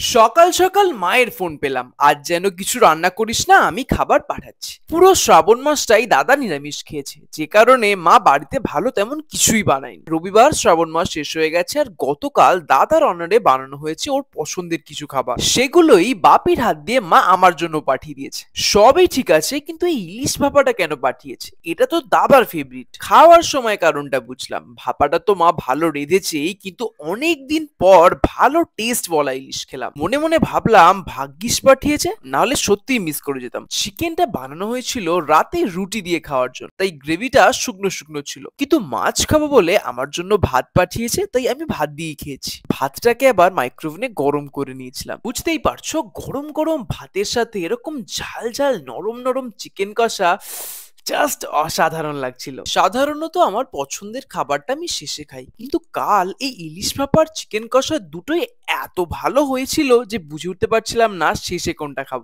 সকাল সকাল মায়ের ফোন পেলাম, আজ যেন কিছু রান্না করিস না, আমি খাবার পাঠাচ্ছি। পুরো শ্রাবণ মাসটাই দাদা নিরামিষ খেয়েছে, যে কারণে মা বাড়িতে ভালো তেমন কিছুই বানায়নি। রবিবার শ্রাবণ মাস শেষ হয়ে গেছে, আর গতকাল দাদার অনারে বানানো হয়েছে ওর পছন্দের কিছু খাবার, সেগুলোই বাপির হাত দিয়ে মা আমার জন্য পাঠিয়ে দিয়েছে। সবই ঠিক আছে, কিন্তু এই ইলিশ ভাপাটা কেন পাঠিয়েছে? এটা তো দাদার ফেভারিট। খাওয়ার সময় কারণটা বুঝলাম, ভাপাটা তো মা ভালো রেঁধেছেই, কিন্তু অনেক দিন পর ভালো টেস্ট বলা ইলিশ খেলাম। মনে মনে ভাবলাম ভাগ্যিস পাঠিয়েছে, নাহলে সত্যিই মিস করে যেতাম। চিকেনটা বানানো হয়েছিল রাতে রুটি দিয়ে খাওয়ার জন্য, তাই গ্রেভিটা শুকনো শুকনো ছিল। কিন্তু মাছ খাবো বলে আমার জন্য ভাত পাঠিয়েছে, তাই আমি ভাত দিয়েই খেয়েছি। ভাতটাকে আবার মাইক্রোওভেনে গরম করে নিয়েছিলাম। বুঝতেই পারছো, গরম গরম ভাতের সাথে এরকম ঝাল ঝাল নরম নরম চিকেন কষা জাস্ট অসাধারণ লাগছিল। সাধারণত আমার পছন্দের খাবারটা আমি শেষে খাই, কিন্তু কাল এই ইলিশ ভাপা আর চিকেন কষা দুটোই এত ভালো হয়েছিল যে বুঝে উঠতে পারছিলাম না শেষে কোনটা খাবো।